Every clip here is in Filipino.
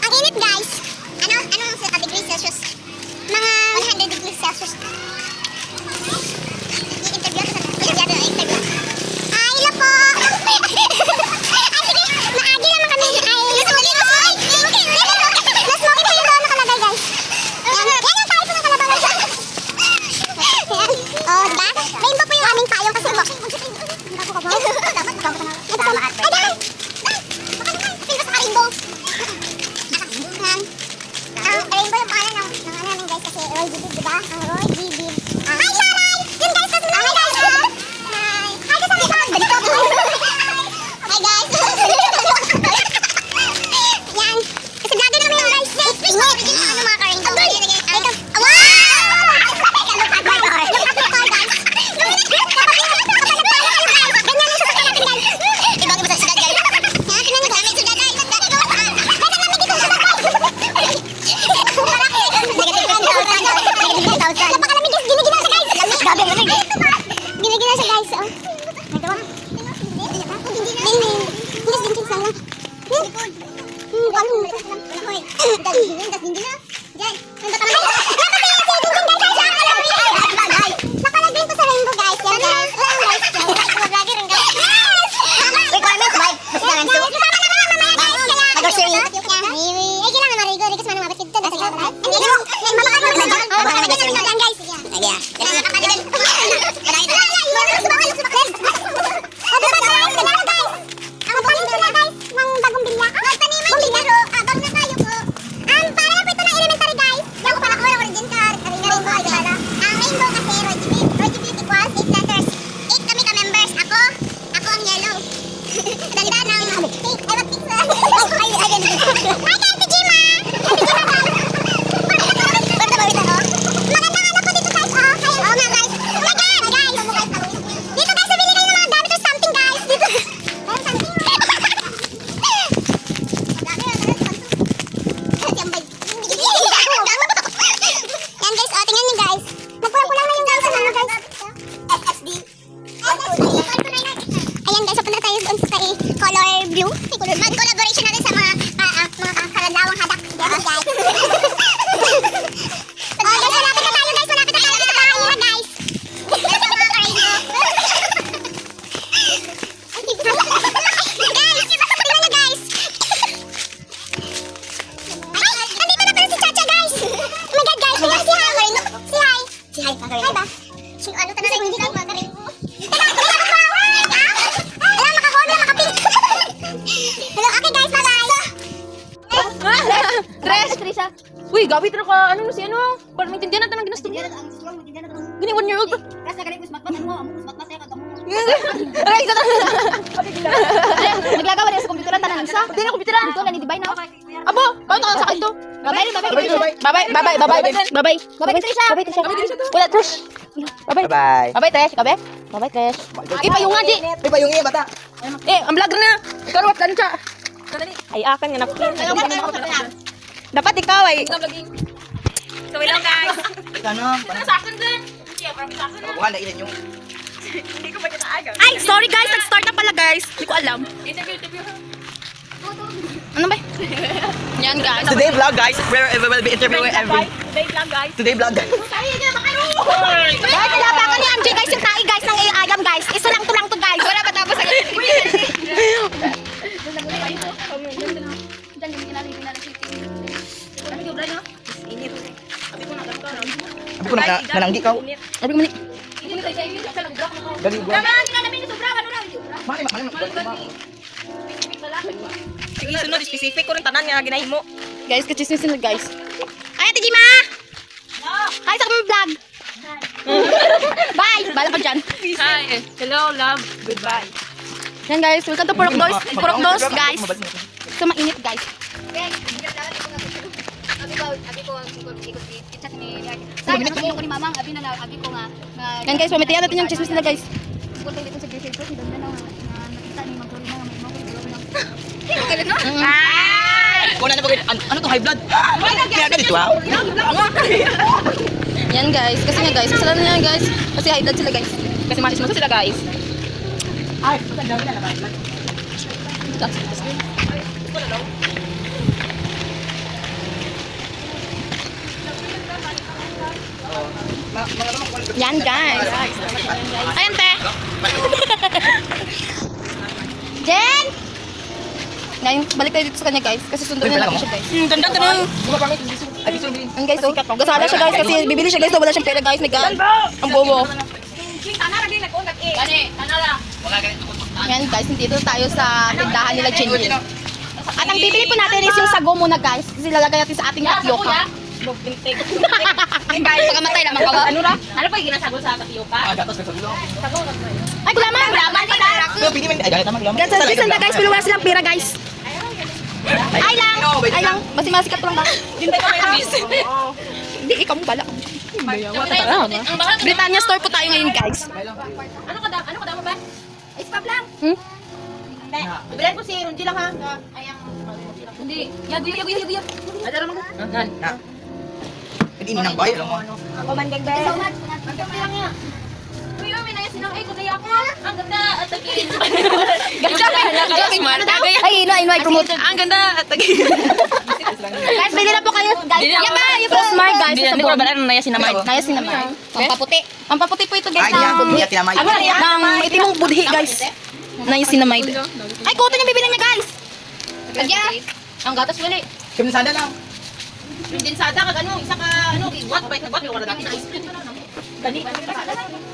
Ang init guys. Anong sa degrees Celsius? Mga 100 degrees Celsius. I-interview ako sa interview. Ay, hello po. Ay, sige. Maagi naman kami. Ay, mas smoky pa yung doon nakalagay guys. Yan yung tayo po ng kalabangan. Oh, diba? Rainbow po yung aming payong kasi mo. Ay, dahil! Pili ko sa rainbow. Rainbow yung pangalan ng namin guys kasi Roy G. Bib, diba? Ang Roy G. Bib. Hi, Sharay! Yun guys, kasi namin guys. Hi! Hi, kasi namin guys. Hi guys. Yan. Kasi gagawin namin yung guys. Explain mo. Bigyan sa ano mga ka-rainbow. Wow! Look at my car. Look at my car guys. Ganyan yung sasakyan natin guys. Ibang iba sa sugat guys. Tingnan nyo guys. Sugat guys. Napakalamig guys, ginigina siya guys. Grabe lamig. Ginigina siya guys. Nakalagay ko sa rainbow guys. Mag-collaboration natin sa mga karadawang hadak. Guys. Malapit na tayo guys. Malapit na tayo sa bahay nila guys. Malapit na tayo. Guys, tingnan nyo guys. Ay, nandito na pala si Chacha guys. Oh my god guys. Si hi. Si hi. Si hi. Hi ba? Ano talaga hindi ka magaling mo? Trisha. Uy, gabi tira ka. Ano si ano? Para maintindihan natin ang ginusto mo. Gini 1 year old pa. Kasi galing ko smatmat ano mo, amo smatmat saya kagamo. Aray, isa ta. Naglagaw rin sa kompyuteran tanan isa. Pati na kompyuteran. Dito na ni Dibay na. Abo, paano ka sa kanto? Bye Trisha. Bye Trisha. Wala Trish. Bye. Bye Trish, gabi. Bye Trish. Ipayungan di. Ipayungi bata. Ang vlog na. Karwat lancha. Ay akan nga nakita. Dapat ikaw ay. So hello guys. Ano? Sa akin din. Wala ilan yung Hindi ko pa kinaaga. Ay, sorry guys, nag-start na pala guys. Hindi ko alam. Interview. Ano ba? Yan guys. Today vlog guys, where we will be interviewing every Today vlog guys. Today vlog guys. Guys, wala pa ni MJ guys yung tae guys ng ayam guys. Isa lang to guys. Wala pa tapos ang Sabi ko nananggi ka. Sabi ko mali. Dali bro. Mali. Sige, sunod specific ko rin tanan nga ginahin mo. Guys, kachismis sila guys. Ay, Ate Jima! Hi sa kaming vlog. Bye! Bala ko dyan. Hi. Hello, love. Goodbye. Yan guys, welcome to Purok Dos guys. So mainit guys. Yan guys, pamitiyan natin yung chismis nila guys. Kung na bagay, ano to high blood? Kaya ka dito ha? Yan guys, kasi nga guys, kasalanan niya guys. Kasi high blood sila guys. Kasi machismoso sila guys. Ay, ang dami na naman. Yan guys. Ayan te. Jen! Ngayon, balik tayo dito sa kanya guys. Kasi sundan na natin siya guys. Ganda to nung. Bumapangit. Ay, gusto mo. Ang guys, oh. Gasala siya guys kasi bibili siya guys. So, wala siyang pera guys. Nag-gaan. Ang bobo. Yan guys, dito tayo sa tindahan nila Jinjin. At ang bibili po natin is yung sago muna guys. Kasi lalagay natin sa ating tapioca. Pagkamatay naman ka ba? Ano pa yung ginasagol sa tapioca? Gatas ka sa ulo. Ay, gulaman! Pero pwede man. Ay, galit naman lang. Guys, sa na guys, pero wala silang pera guys. Ay lang! Ay lang! Basta masikat lang ba? Hindi, ikaw mo bala. Britannia store po tayo ngayon guys. Ano ka daw ba? Ispap lang. Hmm? Bilan ko si Ronji lang ha. Hindi. Yago. Ada naman ko. Na. Pwede mo nang bayo. Ako man gagbe. Magkapit lang niya. Uy, may naya sinang ay kudaya ako. Ang ganda at tagin. Ay, ino, promote. Ang ganda at Guys, pwede na po kayo. Guys, yan ba? Yung smart guys. Sa sabon. ano na yan sinamay. Naya sinamay. Pampaputi. Pampaputi po ito guys. Ay, yan. Hindi tinamay. Ng itimong budhi guys. Naya sinamay. Ay, kuto niya bibili niya guys. Kaya. Ang gatas wali. Kaya sana lang. Din sada ka ano, isa ka ano, what bite na what wala natin ice cream na lang. Gani.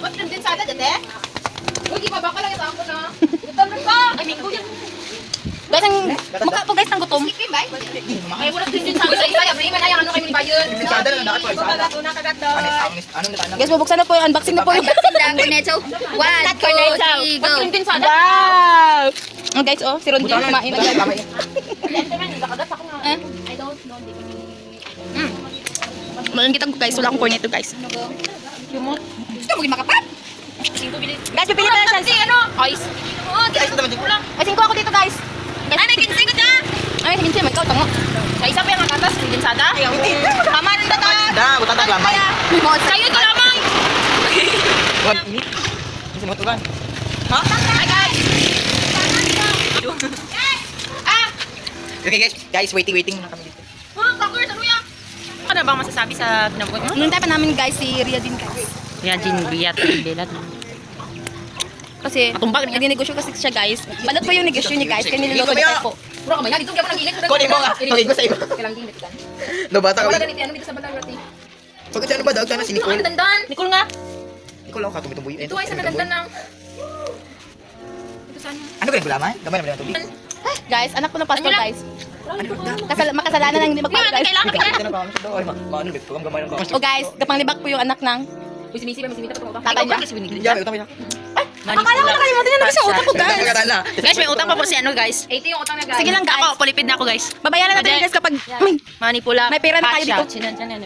What din sada dete? Uy, ibaba ka lang ito ako na. Ay, minggo yan. Guys, ang mukha po guys ng gutom. Cream ba? Ay, wala din sada. Uy, isa, may man ano kayo ni Bayon. Sana lang dapat ko. Una kagat daw. Ano na tayo? Guys, bubuksan na po yung unboxing na po yung Lang, Cornetto. 1, 2, 3, go. Din sada. Wow! Oh, guys, oh, si Ronji kumain na guys. I don't know. Malangitan ko guys, wala akong corneto guys. Gusto mo makapap? Guys, pipili na lang siya. Ano? Ice. Ay, ito naman din. Ay, 5 ako dito guys. Ay, may kinsay ko na. Ay, sige siya, ikaw, tango. Ay, isa pa yung gatas din sada. Tama rin na ta. Da, buta ta glamay. Sa'yo ito lamang. One minute. Kasi mo tugan. Ha? Hi guys. Okay guys, waiting muna kami dito. Ano bang masasabi sa kinabukasan mo? Nung pa namin guys, si Ria din guys. Yan, Jinbiyat. Bilat. Kasi, nag-negosyo kasi siya guys. Balot po yung negosyo niya guys, kaya niloloko niya tayo po. Puro ka ba yan? Dito ka pa nang ilik. Kunin mo nga. Kunin ko sa iba. Kailang din dito. No, bata ka. Wala ganito yan. Dito sa bandang roti. Pagkat siya ano ba daw? Sana si Ito ang Nicole. dandan. Nicole nga. Nicole ako katumitong buyo. Ito ay sa nadandan ng... Ito saan? Ano ba yung gulaman? Gamay naman yung tubig. Guys, anak ko ng pastor guys. Makasalanan ng hindi magpapal guys. Ito na ba? Ay, maano dito? Ang gamay ng baka. O guys, kapanglibak po yung anak ng Uy, sinisip. May sinita pa ito. tatay niya. Diyan, utang mo. Akala ko nakalimutan niya sa utang ko guys. Guys, may utang pa po si ano guys. 80 yung utang na guys. Sige lang guys. Ako, pulipid na ako guys. Babayaran natin guys kapag Manipula. May pera na tayo dito. Sinan, ano.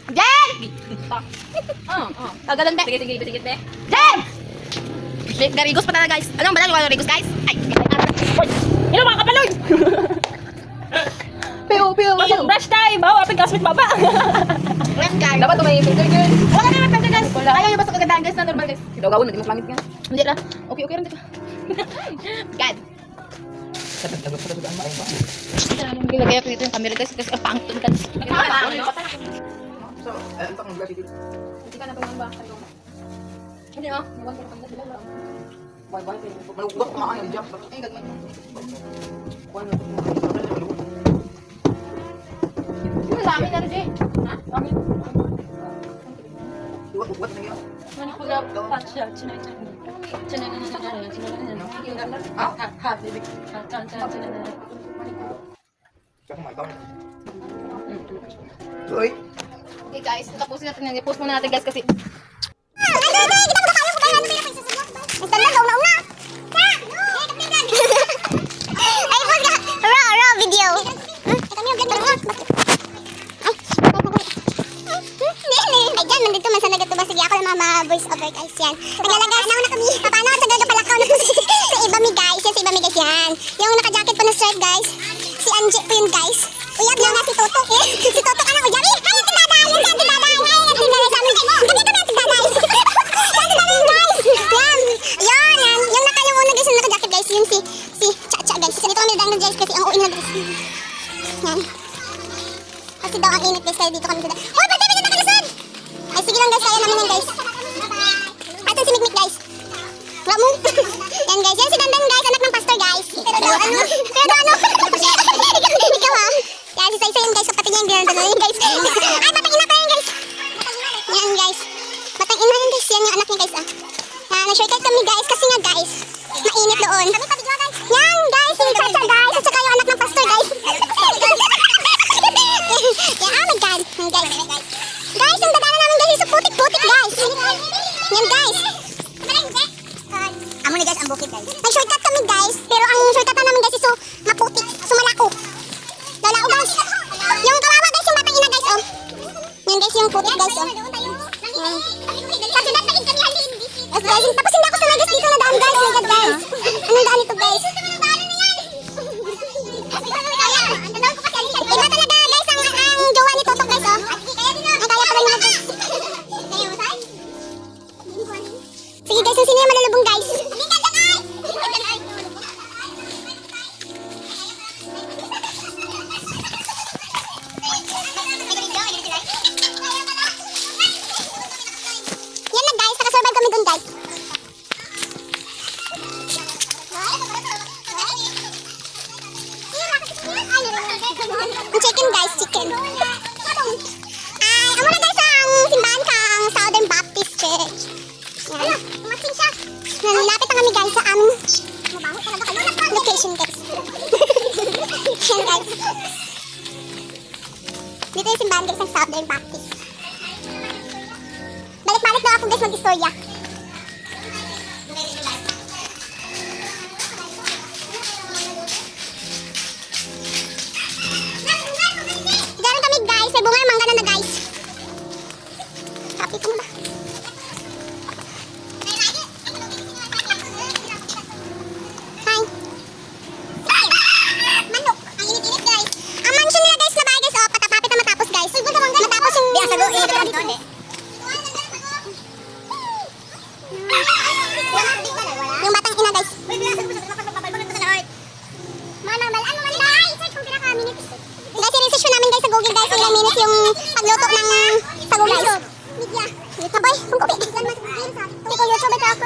Jen! Tagalan be. Sige, be. Jen! Garigos pa talaga guys. Anong bala yung garigos guys? Ay! Ino mga kapaloy! Piu. Brush time. Bawa, apin kasmit baba. Rest guys. Dapat ito may filter girl. Wala naman pwede guys. Ayaw yung basta kagandaan guys na normal guys. Gawin, hindi mo pangit ka. Hindi na. Okay rin dito. God. Ilagay ako dito yung camera guys kasi ang pangtun guys. Hindi ka na pang ba? Hindi oh. Iwan ko na pang Malugdok ka maano diyan. Ay, gagmay. Yung dami na rin. Ha? Dami. What na yun? Manipula. Pansya. Chinay. Uy. Okay guys, tapusin natin yan. I-post muna natin guys kasi Raw video. Ay, dyan, nandito man sa nagatuba. Sige, ako lang mga voice over guys yan. Naglalagas na kami. Paano sa gagapalakaw na sa iba mi guys. Yan sa iba mi guys yan. Yung naka-jacket po na stripe guys. Si Angie po yun guys. Uyab na nga si Toto. Si Toto ka lang uyab. Ay, ito daday. Yan si Ate Daday. Ay, ito daday sa amin. Ganito na Ate Daday. Ate Daday guys. Yan. Yan. Yung naka yung unang yung si Chacha guys. Kasi dito kami dadaan guys kasi ang uwi na guys. Yan. Kasi daw ang init guys kaya dito kami dadaan. Hoy, ba't kami nakalusad? Ay sige lang guys, kaya namin yan guys. At si Mikmik guys. Wala mo. Yan guys, yan si Dandan guys, anak ng pastor guys. Pero ano? Ikaw ha? Yan si Saysay yun guys, kapatid niya yung ginandan yun guys. Ay, batang ina pa yun guys. Yan guys. Batang ina yun guys, yan yung anak niya guys ah. Yan, nag-shortcut kami guys kasi nga guys, mainit doon. Yan guys, si Chacha guys, at saka yung anak ng pastor guys. Yan, oh my god. Yan guys. Guys, yung dadaanan namin guys, yung putik-putik guys. Yan guys. Amo na guys, ang bukid guys. Nag-shortcut kami guys, pero ang shortcut namin guys is so maputik, sumalako. Lalao guys. Yung kawawa guys, yung batang ina guys oh. Yan guys, yung putik guys oh. Yes, guys, tapos hindi ako sanay guys dito na daan guys. My god guys. Anong daan ito guys? Iba talaga guys ang jowa ni Toto guys oh. Ang kaya pala niya guys. Sige guys, yung sino yung malulubong guys? Yan na guys, nakasurvive kami dun guys. Ang chicken guys, chicken. Ay, amo na guys ang simbahan kang Southern Baptist Church. Yan. Nalapit na kami guys sa aming location guys. Yan guys. Dito yung simbahan guys ng Southern Baptist. Balik-balik daw ako guys mag-istorya. Diyan kami guys, may bunga mangga na guys. Copy ko na ba? Hi. Manok. Ang init-init guys. Ang mansion nila guys na bahay guys, oh, patapapit na matapos guys. Matapos yung... Biya, sago, init ka dito, yung batang ina guys. Guys, i-research namin guys sa Google guys ilang minutes yung pagluto ng sago guys. Abay, ang kupi. Ikaw YouTube ito ako.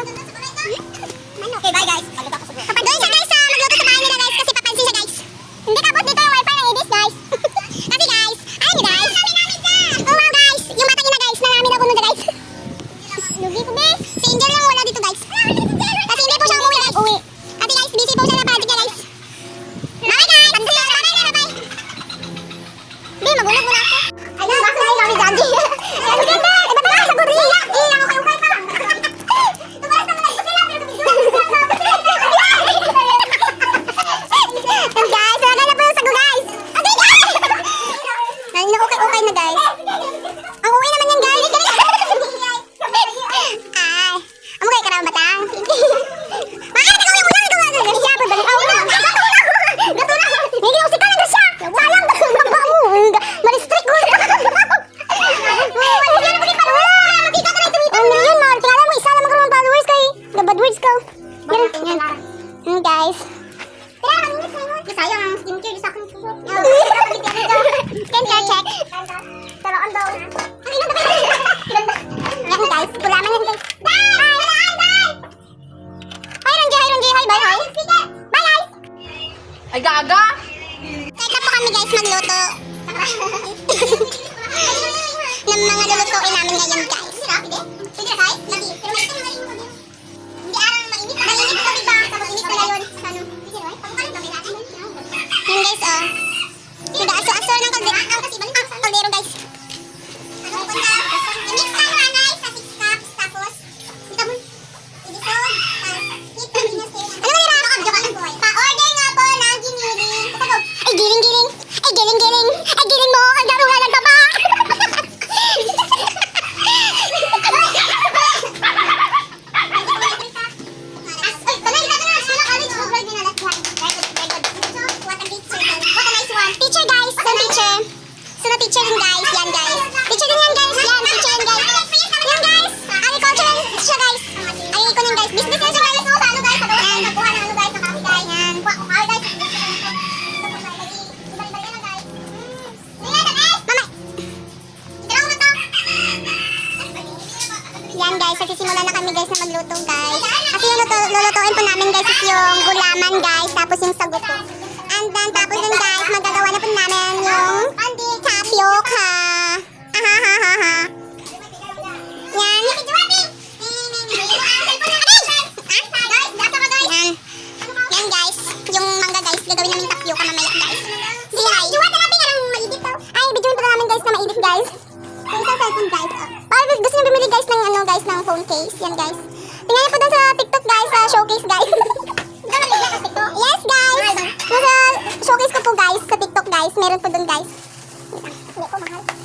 Okay, bye guys. Doon siya guys sa magluto sa bahay nila guys kasi papansin siya guys. Hindi kapot dito yung wifi ng Edis guys. Kasi guys, ayun guys. Oh wow guys, yung batang ina guys, nalamin ako nun guys. Lugi ko be. Si Angel lang wala dito guys. Kasi hindi po siya umuwi guys. Kasi guys, busy po siya na project niya guys. Bye guys! Bye! Be, magulog muna ako. Ayun, bakit na kami daddy? Ang ganda! Iba tayo sa guri! Ilang ako yung wifi! Tumalas naman ako sila! And guys, wala na po yung sago guys! Okay guys! Nalina okay na guys. Ang uwi naman yan guys! Ay, amukay ka naman batang. Makakita ka uwi mo lang ito. Siya, pagbalik ako na. Gato na. May ginusik ka lang na siya. Sayang, magba mo. Maristrict ko. Makita ka na ito. Ano yun, Mar? Tingala mo, isa lang magkaroon ng followers kay. The bad words ko. Yan, guys. Sayang ang skincare sa akin. Skincare check. Talaan daw. Yan guys, gulaman yan guys. Hi Ronji, hi, bye hi. Bye guys. Ay, gaga! Teka po kami guys magluto. Ng mga lulutuin namin ngayon guys. Sige guys, lagi. Pero may ito hindi arang mainit. Mainit ko diba? Tapos init ko na yun. Yan guys oh. Nag-aso-aso ng kaldero guys. I-mix ka nyo anay sa 6 cups. Tapos, dito mo. I-dissolve. Ano manira? Pa-order nga po ng giniling. Ay, giling-giling. Ay, giling-giling. Ay, giling mo. Ang daro nga nagtaba. Teacher guys, so teacher din guys, yan guys. Teacher din yan guys, yan, teacher yan guys. Yan guys, agriculture siya guys. Agriculture guys, business yan siya guys. Ano guys, yan. guys yung gulaman guys, tapos yung sago po. And then tapos dun guys, magagawa na po namin yung tapioca. Ahahaha. Yan. Yan. Yan guys, yung mangga guys, gagawin namin tapioca mamaya guys. Sige hi. Ay, video na namin guys na mainit guys. Yung sa cellphone guys. Parang gusto nyo bumili guys ng ano guys, ng phone case. Yan guys. Tingnan niyo po doon sa TikTok guys, sa showcase guys. Yes guys. Nasa showcase ko po guys, sa TikTok guys. Meron po doon guys. Hindi po mahal.